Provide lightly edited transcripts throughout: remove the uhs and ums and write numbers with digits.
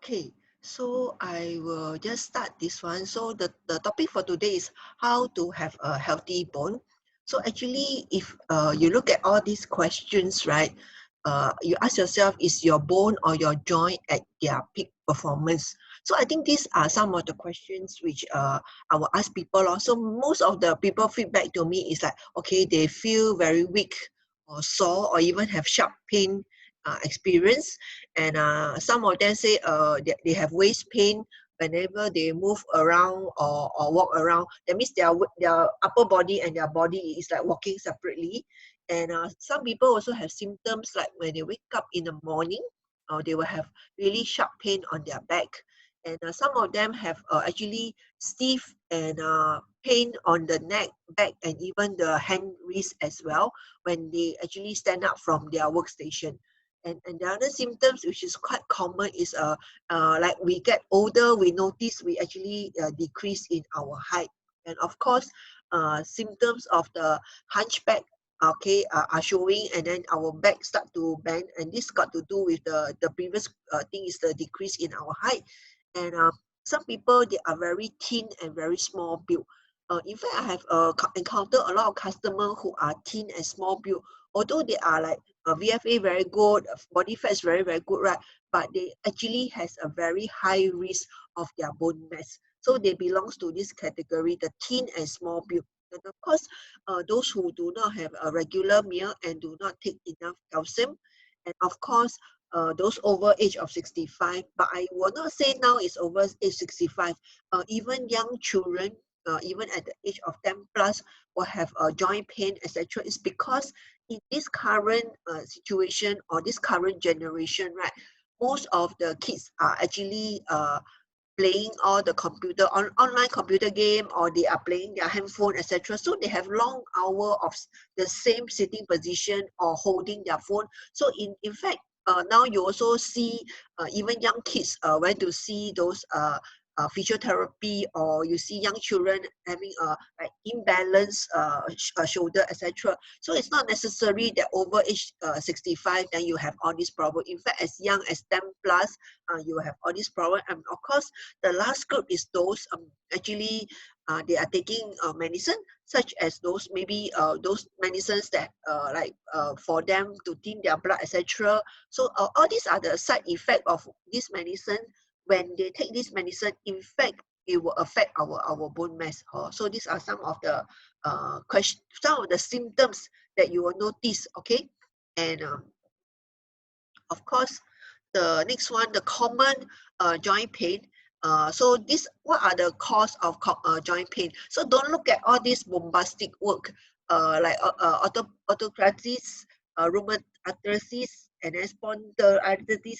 Okay, so I will just start this one. So the topic for today is how to have a healthy bone. So actually, if you look at all these questions, right, you ask yourself, is your bone or your joint at their peak performance? So I think these are some of the questions which I will ask people. Also, most of the people feedback to me is like, okay, they feel very weak or sore or even have sharp pain experience, and some of them say they have waist pain whenever they move around or walk around. That means their upper body and their body is like walking separately. And some people also have symptoms like when they wake up in the morning, they will have really sharp pain on their back. And some of them have actually stiff and pain on the neck, back, and even the hand wrist as well when they actually stand up from their workstation. And the other symptoms which is quite common is like we get older, we notice we actually decrease in our height. And of course, symptoms of the hunchback, okay, are showing, and then our back start to bend, and this got to do with the previous thing is the decrease in our height. And some people, they are very thin and very small build. In fact, I have encountered a lot of customers who are thin and small build, although they are like VFA very good, body fat is very, very good, right? But they actually has a very high risk of their bone mass. So they belongs to this category, the thin and small build. And of course, those who do not have a regular meal and do not take enough calcium, and of course, those over age of 65, but I will not say now is over age 65. Even young children, even at the age of 10 plus, will have a joint pain, etc. It's because in this current situation or this current generation, right, most of the kids are actually playing all the online computer game, or they are playing their handphone, etc. So they have long hour of the same sitting position or holding their phone. So in fact, now you also see even young kids went to see those physiotherapy, or you see young children having a like imbalance shoulder, etc. So it's not necessary that over age 65 then you have all these problems. In fact, as young as 10 plus, you have all these problems. And of course, the last group is those actually they are taking medicine, such as those maybe those medicines that like for them to thin their blood, etc. So all these are the side effect of this medicine. When they take this medicine, in fact, it will affect our bone mass. So these are some of the some of the symptoms that you will notice. Okay, and of course, the next one, the common joint pain. So this, what are the cause of joint pain? So don't look at all this bombastic work like arthritis, rheumatoid arthritis, and then spondyloarthritis.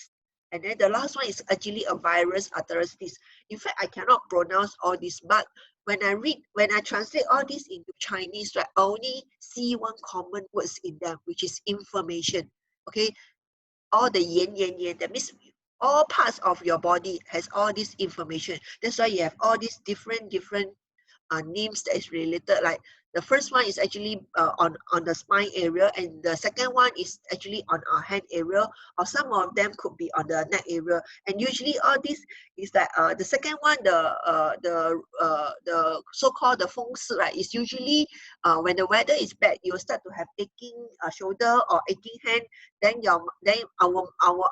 And then the last one is actually a virus arthritis. In fact, I cannot pronounce all this, but when I translate all this into Chinese, right, I only see one common words in them, which is inflammation. Okay, all the yin, that means all parts of your body has all this information. That's why you have all these different names that is related. Like the first one is actually on the spine area, and the second one is actually on our hand area, or some of them could be on the neck area. And usually all this is that the second one, the so-called the feng shui, right, is usually when the weather is bad, you will start to have aching shoulder or aching hand. Then our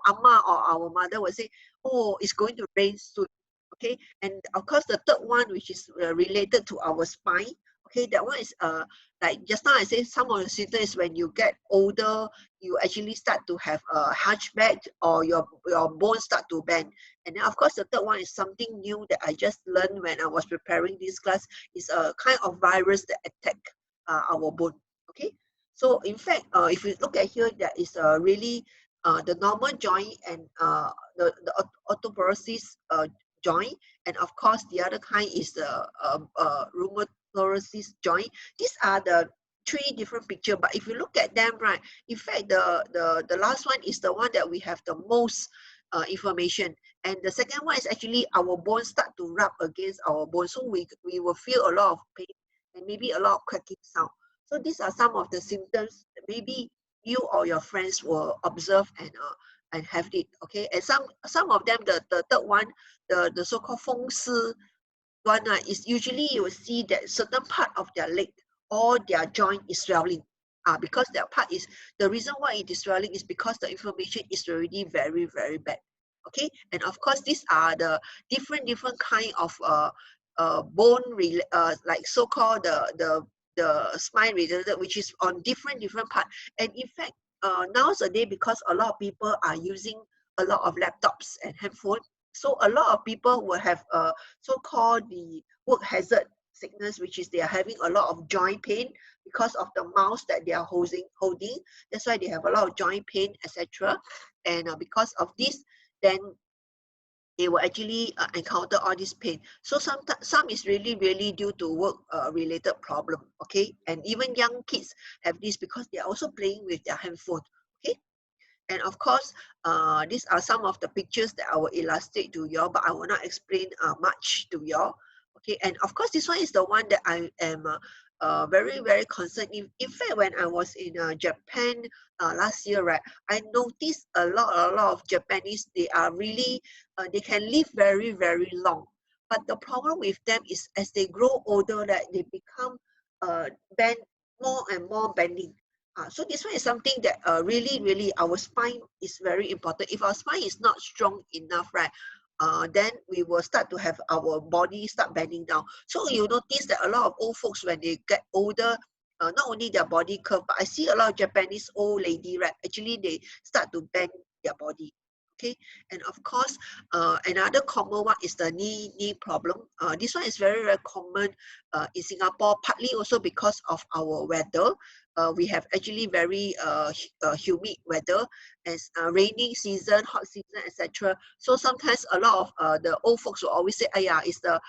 amma or our mother will say, oh, it's going to rain soon. Okay, and of course the third one, which is related to our spine. Okay, that one is like just now I said, some of the symptoms is when you get older, you actually start to have a hunchback, or your bones start to bend. And then of course the third one is something new that I just learned when I was preparing this class. Is a kind of virus that attack our bone. Okay, so in fact, if you look at here, there is a really the normal joint, and the osteoporosis joint, and of course the other kind is the rheumatoid joint. These are the three different picture, but if you look at them, right, in fact the last one is the one that we have the most information, and the second one is actually our bones start to rub against our bones, so we will feel a lot of pain and maybe a lot of cracking sound. So these are some of the symptoms that maybe you or your friends will observe, and and have it. Okay, and some of them, the third one, the so-called 风湿 one, is usually you will see that certain part of their leg or their joint is swelling. Because that part is the reason why it is swelling is because the inflammation is already very, very bad. Okay, and of course these are the different kind of bone like so-called the spine related, which is on different part. And in fact, nowadays, because a lot of people are using a lot of laptops and handphone, so a lot of people will have so-called the work hazard sickness, which is they are having a lot of joint pain because of the mouse that they are holding. That's why they have a lot of joint pain, etc. And because of this, then they will actually encounter all this pain. So some is really due to work related problem. Okay, and even young kids have this because they are also playing with their handphone. Okay, and of course, these are some of the pictures that I will illustrate to you all, but I will not explain much to you all. Okay, and of course, this one is the one that I am very concerned. In fact, when I was in Japan last year, right, I noticed a lot of Japanese. They are really they can live very long. But the problem with them is as they grow older, that they become bend more and more bending. So this one is something that really our spine is very important. If our spine is not strong enough, right, then we will start to have our body start bending down. So you notice that a lot of old folks when they get older, not only their body curve, but I see a lot of Japanese old lady, right, actually they start to bend their body. Okay, and of course, another common one is the knee problem. This one is very common in Singapore, partly also because of our weather. We have actually very humid weather, as raining season, hot season, etc. So sometimes a lot of the old folks will always say, "Aya, it's the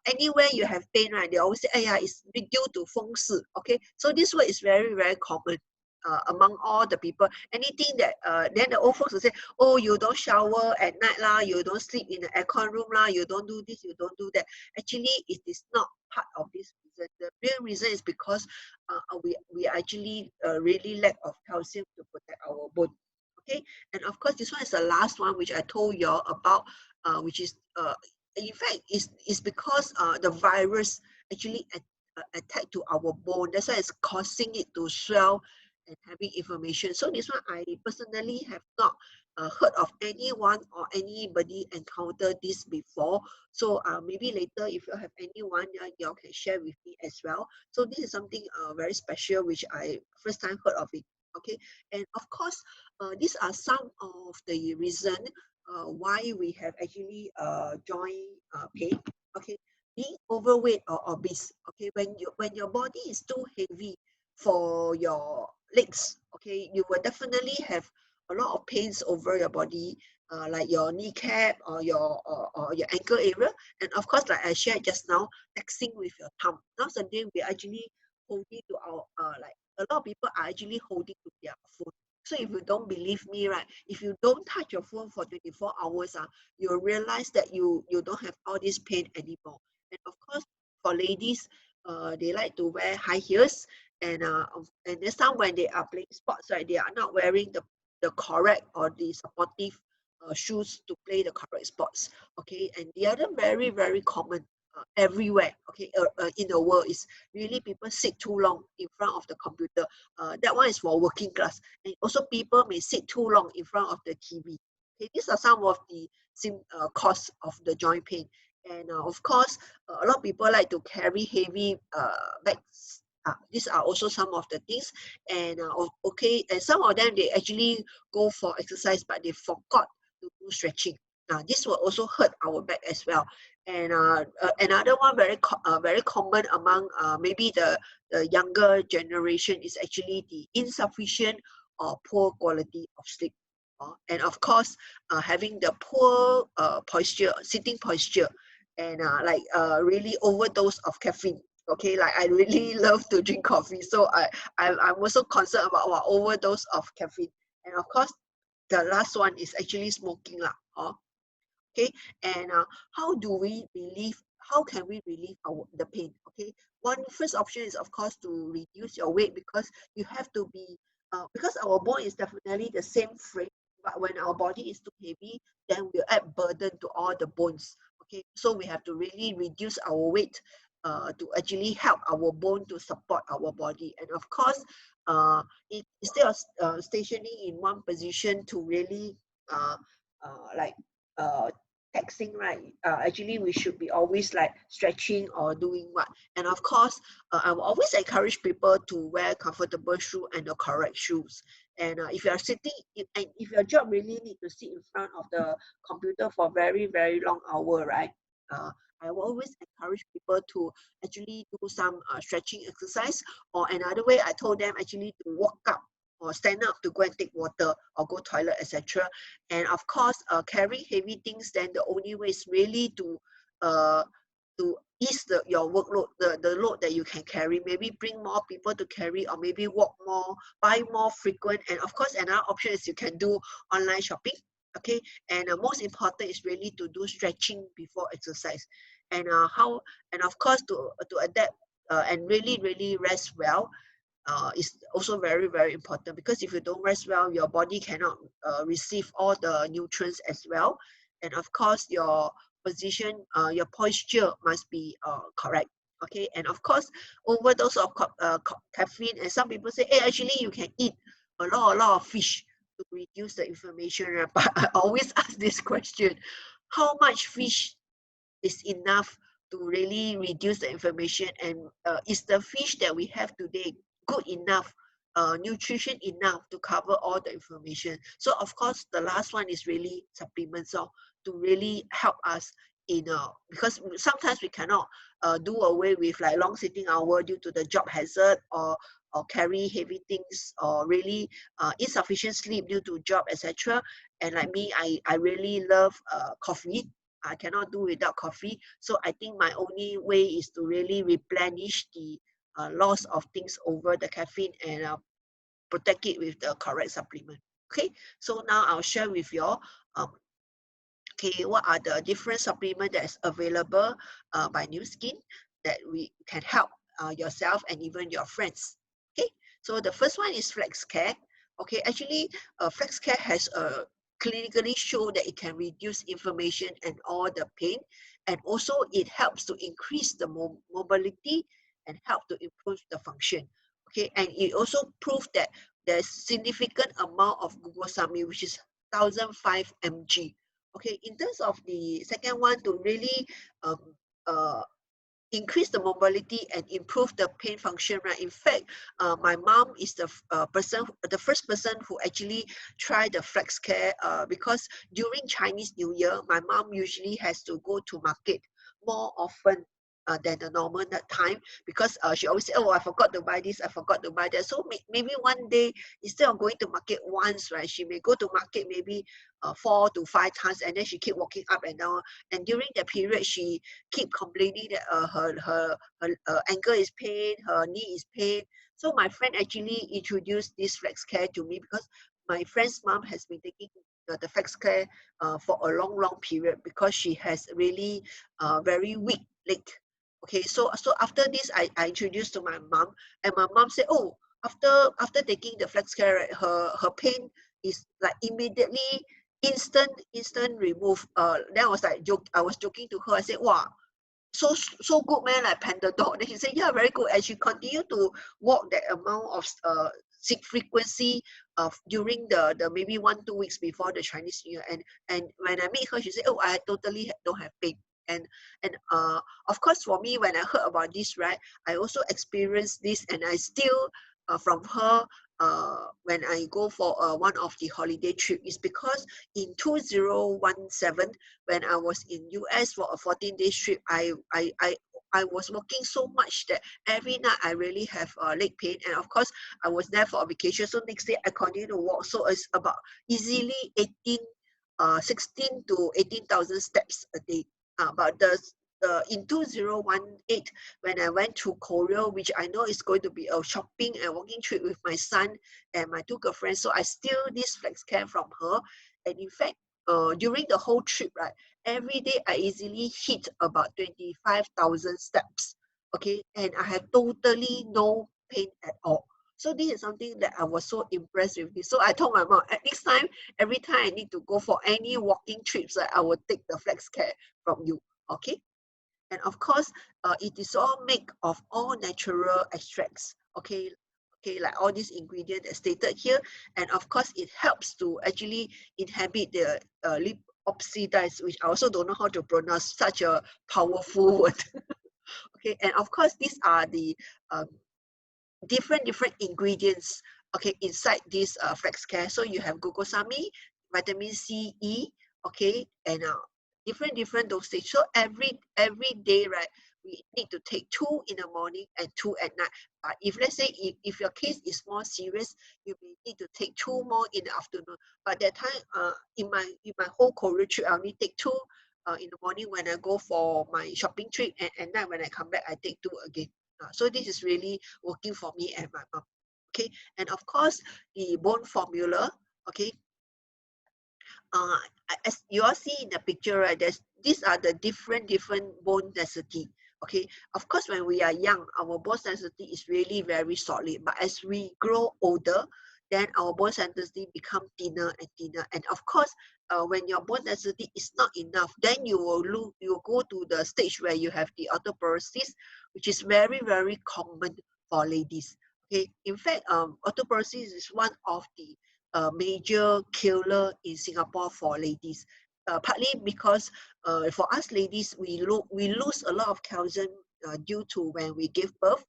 anywhere you have pain, right?" They always say, "Aya, it's due to 风湿." Okay, so this word is very common. Among all the people, anything that then the old folks will say, "Oh, you don't shower at night lah, you don't sleep in the aircon room lah, you don't do this, you don't do that." Actually, it is not part of this reason. The real reason is because we actually really lack of calcium to protect our bone. Okay, and of course this one is the last one which I told you all about, which is in fact is because the virus actually attack to our bone. That's why it's causing it to swell and having inflammation. So this one I personally have not heard of anyone or anybody encounter this before. So maybe later if you have anyone, you all can share with me as well. So this is something very special which I first time heard of it. Okay, and of course, these are some of the reason why we have actually joint pain. Okay, being overweight or obese. Okay, when your body is too heavy for your legs, okay, you will definitely have a lot of pains over your body, like your kneecap or your ankle area, and of course, like I shared just now, texting with your thumb. Nowadays, we actually holding to our like a lot of people are actually holding to their phone. So if you don't believe me, right, if you don't touch your phone for 24 hours, you'll realize that you don't have all this pain anymore. And of course, for ladies, they like to wear high heels, and this time when they are playing sports, right, they are not wearing the correct or the supportive shoes to play the correct sports. Okay, and the other very common everywhere, okay, in the world is really people sit too long in front of the computer. That one is for working class, and also people may sit too long in front of the TV. Okay, these are some of the cause of the joint pain. And of course, a lot of people like to carry heavy bags. These are also some of the things. And okay, and some of them they actually go for exercise, but they forgot to do stretching. This will also hurt our back as well. And another one very common among maybe the younger generation is actually the insufficient or poor quality of sleep. And of course, having the poor posture, sitting posture, and really overdose of caffeine. Okay, like I really love to drink coffee, so I'm also concerned about our overdose of caffeine. And of course, the last one is actually smoking lah. Okay, and how do we relieve? How can we relieve the pain? Okay, one first option is of course to reduce your weight, because you have to be because our bone is definitely the same frame, But when our body is too heavy, then we'll add burden to all the bones. Okay, so we have to really reduce our weight to actually help our bone to support our body. And of course, instead of stationing in one position to really uh, like uh, taxing, right? Actually, we should be always like stretching or doing what. And of course, I will always encourage people to wear comfortable shoe and the correct shoes. And if you are sitting, and if your job really need to sit in front of the computer for very, very long hour, right? Uh, I will always encourage people to actually do some stretching exercise, or another way I told them actually to walk up or stand up to go and take water or go toilet, etc. And of course, carry heavy things, then the only way is really uh, to ease your workload, the load that you can carry. Maybe bring more people to carry, or maybe walk more, buy more frequent. And of course, another option is you can do online shopping. Okay, and most important is really to do stretching before exercise. And and of course to adapt and really rest well is also very, very important, because if you don't rest well, your body cannot receive all the nutrients as well. And of course, your position, your posture must be correct. Okay, and of course, overdose of caffeine, and some people say, hey, actually, you can eat a lot of fish to reduce the inflammation. Right? But I always ask this question: how much fish is enough to really reduce the inflammation, and is the fish that we have today good enough, nutrition enough to cover all the inflammation? So of course the last one is really supplements, so to really help us in because sometimes we cannot do away with like long sitting hour due to the job hazard, or carry heavy things, or really insufficient sleep due to job, etc. And like me, I really love coffee. I cannot do without coffee. So I think my only way is to really replenish the loss of things over the caffeine, and protect it with the correct supplement. Okay, so now I'll share with you all, okay, what are the different supplement that is available by Nu Skin that we can help yourself and even your friends. Okay, so the first one is Flex Care. Okay, actually, Flex Care has clinically shown that it can reduce inflammation and all the pain, and also it helps to increase the mobility and help to improve the function. Okay, and it also proved that there's significant amount of glucosamine, which is 1005 mg. Okay, in terms of the second one, to really um, uh, increase the mobility and improve the pain function, right? In fact, my mom is the the first person who actually tried the Flex Care, because during Chinese New Year, my mom usually has to go to market more often than the normal that time, because she always say, oh, I forgot to buy this, I forgot to buy that. So maybe one day, instead of going to market once, right, she may go to market maybe 4 to 5 times, and then she keep walking up and down. And during that period, she keep complaining that her ankle is pain, her knee is pain. So my friend actually introduced this Flex Care to me, because my friend's mom has been taking the Flex Care for a long period, because she has really very weak leg. Okay, so after this, I introduced to my mom, and my mom said, oh, after taking the Flex Care, right, her pain is like immediately instant remove. Then I was like I was joking to her. I said, wow, so good, man, like Panadol. Then she said, yeah, very good. And she continued to walk that amount of frequency of during the maybe 1 2 weeks before the Chinese New Year. And when I meet her, she said, oh, I totally don't have pain. And of course, for me, when I heard about this, right, I also experienced this, and I still from her, when I go for one of the holiday trip, is because in 2017, when I was in US for a 14-day trip, I was walking so much that every night I really have leg pain. And of course, I was there for a vacation, so next day I continue to walk. So it's about easily 16 to 18,000 steps a day. But in 2018, when I went to Korea, which I know is going to be a shopping and walking trip with my son and my two girlfriends, so I steal this Flex Care from her. And in fact, during the whole trip, right, every day I easily hit about 25,000 steps. Okay, and I have totally no pain at all. So this is something that I was so impressed with this. So I told my mom, at next time, every time I need to go for any walking trips, I will take the flax care from you. Okay. And of course, it is all made of all natural extracts. Okay. Okay, like all these ingredients as stated here. And of course, it helps to actually inhibit the lip oxidize, which I also don't know how to pronounce such a powerful word. Okay, and of course, these are the um, different ingredients, okay, inside this flax care. So you have glucosamine, vitamin C, E, okay, and different dosage. So every day, right, we need to take 2 in the morning and 2 at night. But if let's say if your case is more serious, you may need to take 2 more in the afternoon. But that time, in my whole Korea trip, I only take 2 in the morning when I go for my shopping trip, and at night when I come back, I take 2 again. So this is really working for me and my mom. Okay, and of course the bone formula. Okay, uh, as you all see in the picture, right? These are the different bone density. Okay, of course when we are young, our bone density is really very solid. But as we grow older, then our bone density become thinner and thinner. And of course, when your bone density is not enough, then you will go to the stage where you have the osteoporosis, which is very common for ladies. Okay, in fact, osteoporosis is one of the major killer in Singapore for ladies. Partly because for us ladies, we lose a lot of calcium due to when we give birth.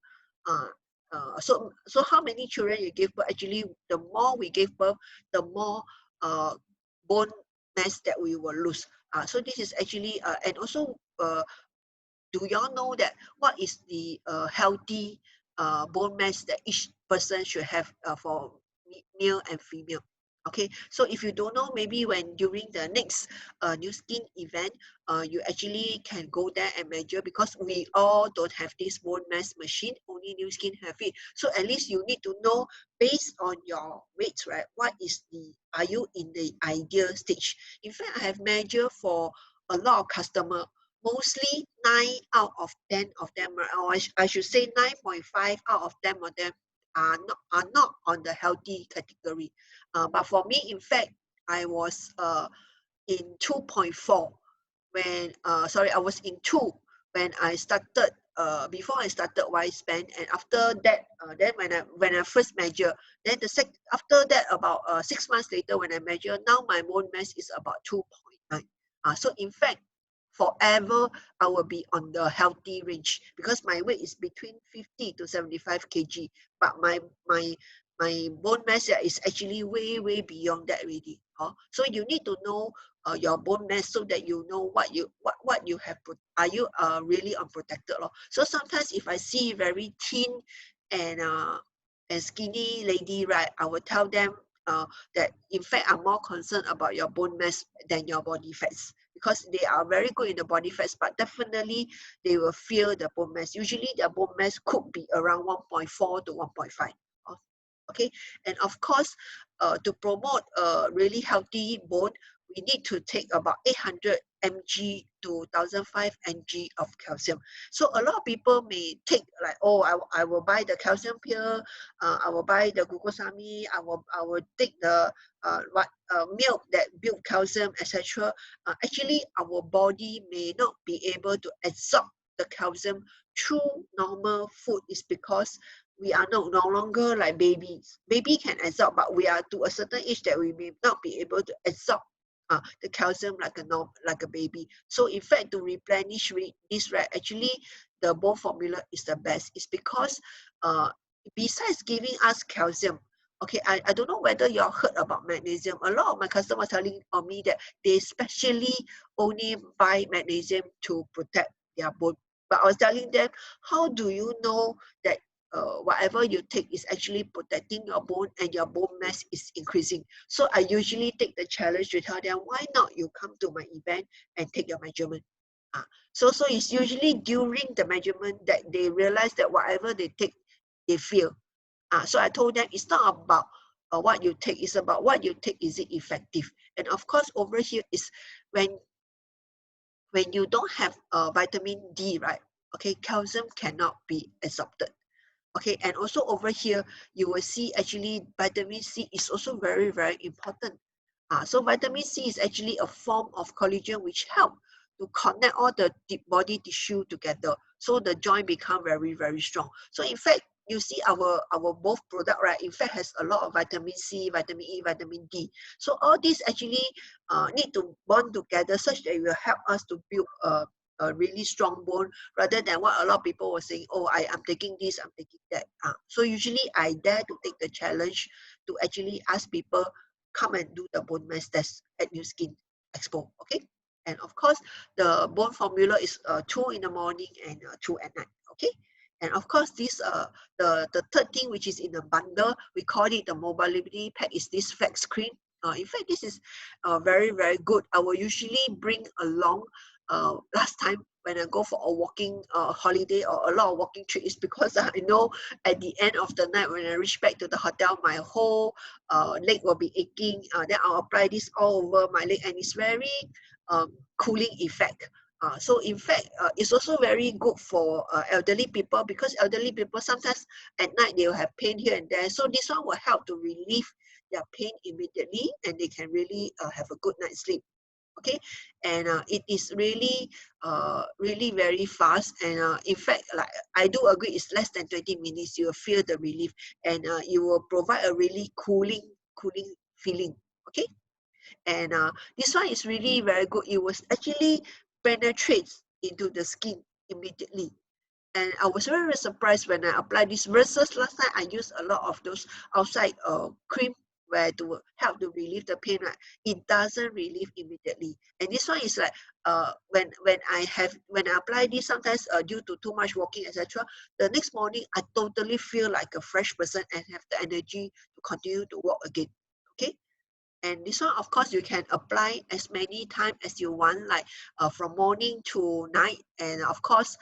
Uh, so how many children you give birth? Actually, the more we give birth, the more uh, bone mass that we will lose. So this is actually and also do y'all know that what is the healthy bone mass that each person should have for male and female? Okay, so if you don't know, maybe when during the next new skin event, you actually can go there and measure, because we all don't have this bone mass machine, only new skin have it. So at least you need to know, based on your weight, right, what is are you in the ideal stage? In fact, I have measured for a lot of customer, mostly 9 out of 10 of them, or I should say 9.5 out of 10 of them are not on the healthy category. But for me, in fact, I was in 2.4 when sorry, I was in 2 when I started before I started Y-Span. And after that, then when I first measure, then after that, about 6 months later, when I measure, now my bone mass is about 2.9. So in fact, forever I will be on the healthy range, because my weight is between 50 to 75 kg, but my bone mass is actually way beyond that already. So you need to know your bone mass, so that you know what you have put. Are you really unprotected? So sometimes if I see very thin and skinny lady, right, I will tell them that in fact I'm more concerned about your bone mass than your body fats, because they are very good in the body fats, but definitely they will feel the bone mass. Usually their bone mass could be around 1.4 to 1.5. Okay, and of course, to promote a really healthy bone, we need to take about 800 mg to 1005 mg of calcium. So a lot of people may take like, oh, I will buy the calcium pill, I will buy the glucosamine, I will take the milk that build calcium, etc. Actually, our body may not be able to absorb the calcium through normal food. Is because we are no longer like babies. Baby can absorb, but we are to a certain age that we may not be able to absorb the calcium like a baby. So in fact, to replenish this, right, actually the bone formula is the best. It's because besides giving us calcium, okay, I don't know whether you all heard about magnesium. A lot of my customers telling me that they especially only buy magnesium to protect their bone. But I was telling them, how do you know that whatever you take is actually protecting your bone and your bone mass is increasing? So I usually take the challenge to tell them, why not you come to my event and take your measurement? So it's usually during the measurement that they realize that whatever they take, they feel. So I told them, it's not about what you take, it's about what you take, is it effective? And of course, over here is when you don't have vitamin D, right? Okay, calcium cannot be absorbed. Okay, and also over here, you will see actually vitamin C is also very, very important. So vitamin C is actually a form of collagen which help to connect all the body tissue together, so the joint become very, very strong. So in fact, you see our both product, right, in fact has a lot of vitamin C, vitamin E, vitamin D. So all these actually need to bond together such that it will help us to build a really strong bone, rather than what a lot of people were saying, oh, I'm taking this, I'm taking that. So usually I dare to take the challenge to actually ask people come and do the bone mass test at New Skin Expo. Okay, and of course the bone formula is 2 in the morning and 2 at night. Okay, and of course this the third thing which is in the bundle, we call it the mobility pack, is this flex cream. In fact, this is very, very good. I will usually bring along last time when I go for a walking holiday or a lot of walking trip, is because I know at the end of the night when I reach back to the hotel, my whole leg will be aching. Then I'll apply this all over my leg, and it's very cooling effect. So in fact, it's also very good for elderly people, because elderly people sometimes at night they will have pain here and there. So this one will help to relieve their pain immediately, and they can really have a good night's sleep. Okay, and it is really really very fast, and in fact, like I do agree, it's less than 20 minutes you will feel the relief, and you will provide a really cooling feeling. Okay, and this one is really very good. It was actually penetrates into the skin immediately, and I was very, very surprised when I applied this, versus last time I used a lot of those outside cream where to help to relieve the pain, right? It doesn't relieve immediately. And this one is like when I apply this, sometimes due to too much walking, etc., the next morning I totally feel like a fresh person and have the energy to continue to walk again. Okay, and this one, of course, you can apply as many times as you want, like from morning to night, and of course,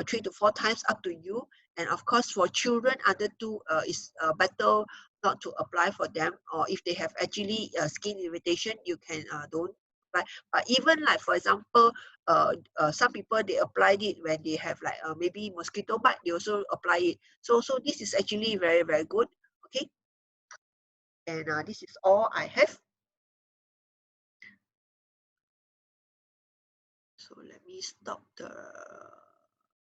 3 to 4 times, up to you. And of course, for children under two, it's better not to apply for them. Or if they have actually skin irritation, you can don't apply. But even like for example, some people they applied it when they have like maybe mosquito bite, they also apply it. So this is actually very, very good. Okay, and this is all I have. So let me stop the